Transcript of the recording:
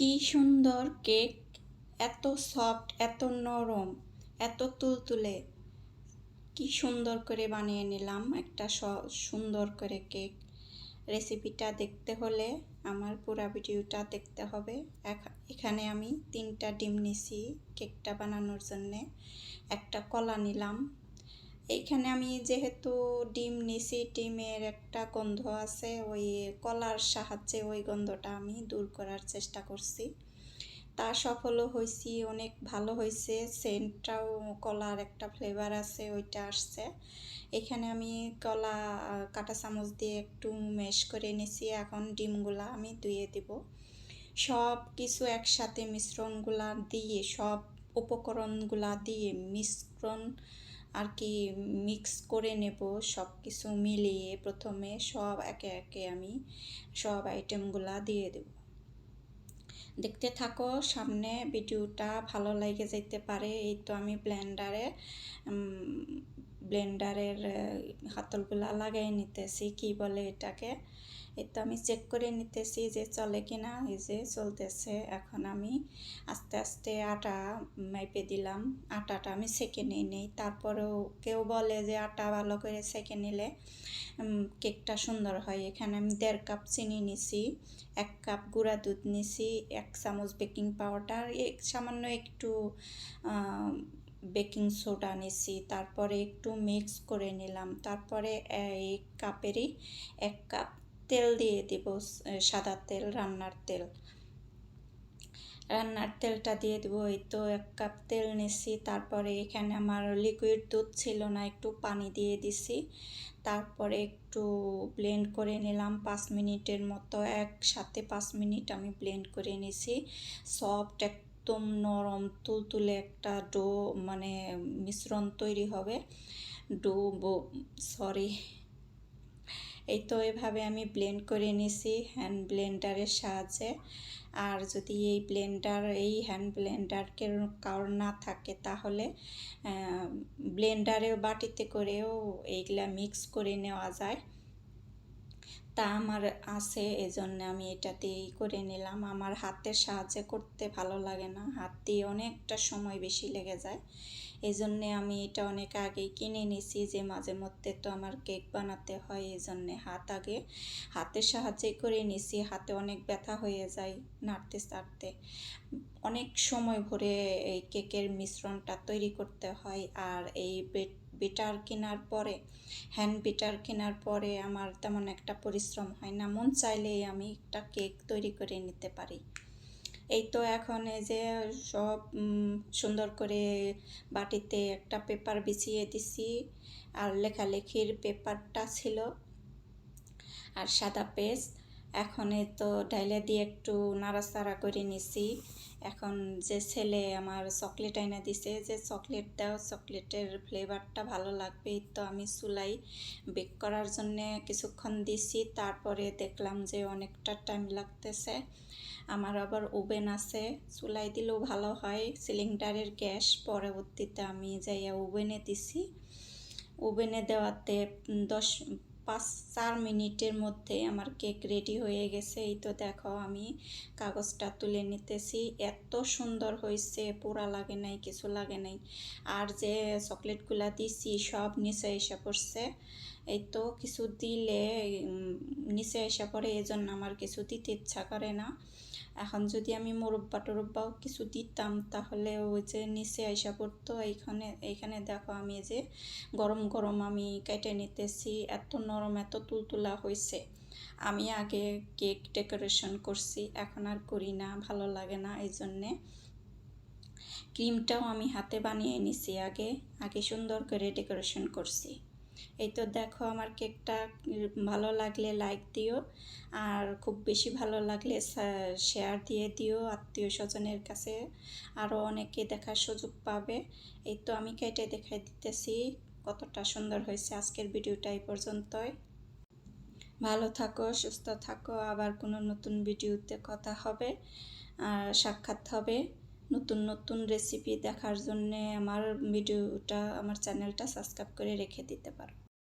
কি সুন্দর কেক, এত সফট, এত নরম, এত তুলতুলে। কি সুন্দর করে বানিয়ে নিলাম একটা সুন্দর করে কেক। রেসিপিটা দেখতে হলে আমার পুরো ভিডিওটা দেখতে হবে। এখানে আমি 3টা ডিম নিছি কেকটা বানানোর জন্যে। একটা কলা নিলাম। এইখানে আমি যেহেতু ডিম নিছি, ডিমের একটা গন্ধ আছে, ওই কলার সাহায্যে ওই গন্ধটা আমি দূর করার চেষ্টা করছি। তা সফলও হয়েছি, অনেক ভালো হয়েছে। সেন্টটাও কলার একটা ফ্লেভার আছে, ওইটা আসছে। এখানে আমি কলা কাঁটা চামচ দিয়ে একটু ম্যাশ করে নিছি। এখন ডিমগুলা আমি ধুয়ে দিব। সব কিছু একসাথে মিশ্রণগুলা দিয়ে, সব উপকরণগুলা দিয়ে মিশ্রণ আর কি মিক্স করে নেব। সব কিছু মিলিয়ে প্রথমে সব একে একে আমি সব আইটেমগুলা দিয়ে দেব। দেখতে থাকো, সামনে ভিডিওটা ভালো লাগে যেতে পারে। এই তো আমি ব্লেন্ডারের হাতলগুলা লাগাই নিতেছি, কি বলে এটাকে। এই তো আমি চেক করে নিতেছি যে চলে কিনা। এই যে চলতেছে। এখন আমি আস্তে আস্তে আটা মেপে দিলাম। আটাটা আমি সেঁকে নেই। তারপরেও কেউ বলে যে আটা ভালো করে সেঁকে নিলে কেকটা সুন্দর হয়। এখানে আমি 1.5 কাপ চিনি নিছি, 1 কাপ গুঁড়া দুধ নিছি, 1 চামচ বেকিং পাউডার, সামান্য একটু বেকিং সোডা নিছি। তারপরে একটু মিক্স করে নিলাম। তারপরে এই কাপেরই 1 কাপ তেল দিয়ে দিব, সাদা তেল, রান্নার তেলটা দিয়ে দেবো। এই তো 1 কাপ তেল নিছি। তারপরে এখানে আমার লিকুইড দুধ ছিল না, একটু পানি দিয়ে দিছি। তারপরে একটু ব্লেন্ড করে নিলাম 5 মিনিটের মতো। একসাথে 5 মিনিট আমি ব্লেন্ড করে নিছি। সফট, একদম নরম তুলতুলে একটা ডো মানে মিশ্রণ তৈরি হবে। সরি এই তো এভাবে আমি ব্লেন্ড করে নিছি হ্যান্ড ব্লেন্ডারের সাহায্যে। আর যদি এই হ্যান্ড ব্লেন্ডার কারোর না থাকে তাহলে ব্লেন্ডারেও বাটিতে করেও এইগুলা মিক্স করে নেওয়া যায়। তা আমার আছে, এজন্য আমি এটাতেই করে নিলাম। আমার হাতের সাহায্যে করতে ভালো লাগে না, হাত দিয়ে অনেকটা সময় বেশি লেগে যায়। এই জন্যে আমি এটা অনেক আগেই কিনে নিছি, যে মাঝে মধ্যে তো আমার কেক বানাতে হয়। এই জন্যে হাতের সাহায্যেই করে নিছি। হাতে অনেক ব্যথা হয়ে যায় নাড়তে চাড়তে। অনেক সময় ভরে এই কেকের মিশ্রণটা তৈরি করতে হয়। আর এই হ্যান্ড বিটার কেনার পরে আমার তেমন একটা পরিশ্রম হয় না, মন চাইলেই আমি একটা কেক তৈরি করে নিতে পারি। এই তো এখন এই যে সব সুন্দর করে বাটিতে একটা পেপার বিছিয়ে দিছি। আর লেখালেখির পেপারটা ছিল আর সাদা পেজ। এখন তো ঢাইলে দিয়ে একটু নাড়াচাড়া করে নিছি। এখন যে ছেলে আমার চকলেট আইনা দিছে, যে চকলেট দাও, চকলেটের ফ্লেভারটা ভালো লাগবে। তো আমি চুলাই বেক করার জন্যে কিছুক্ষণ দিছি। তারপরে দেখলাম যে অনেকটা টাইম লাগতেছে। আমার আবার ওভেন আছে, চুলাই দিলেও ভালো হয়, সিলিন্ডারের গ্যাস। পরবর্তীতে আমি যাইয়া ওভেনে দিছি। ওভেনে দেওয়াতে 4 মিনিটের মধ্যে আমার কেক রেডি হয়ে গেছে। এই তো দেখো, আমি কাগজটা তুলে নিতেছি। এত সুন্দর হয়েছে, পোড়া লাগে নাই, কিছু লাগে নাই। আর যে চকলেটগুলা দিছি সব নিচে এসে পড়ছে। এই তো কিছু দিলে নিচে এসে পড়ে, এই জন্য আমার কিছু দিতে ইচ্ছা করে না। এখন যদি আমি মোরব্বাও কিছু দিতাম তাহলে ওই যে নিচে আইসা পড়তো। এইখানে দেখো, আমি যে গরম গরম আমি কেটে নিতেছি। এত নরম, এত তুলতুলা হয়েছে। আমি আগে কেক ডেকোরেশন করছি, এখন আর করি না, ভালো লাগে না। এই জন্যে ক্রিমটাও আমি হাতে বানিয়ে নিছি, আগে সুন্দর করে ডেকোরেশন করছি। এই তো দেখো, আমার কেকটা ভালো লাগলে লাইক দিও, আর খুব বেশি ভালো লাগলে শেয়ার দিয়ে দিও আত্মীয় স্বজনের কাছে, আরও অনেকে দেখার সুযোগ পাবে। এই তো আমি কেটে দেখাই দিতেছি কতটা সুন্দর হয়েছে। আজকের ভিডিওটা এই পর্যন্তই। ভালো থাকো, সুস্থ থাকো। আবার কোনো নতুন ভিডিওতে কথা হবে, আর সাক্ষাৎ হবে। নতুন নতুন রেসিপি দেখার জন্যে আমার চ্যানেলটা সাবস্ক্রাইব করে রেখে দিতে পারো।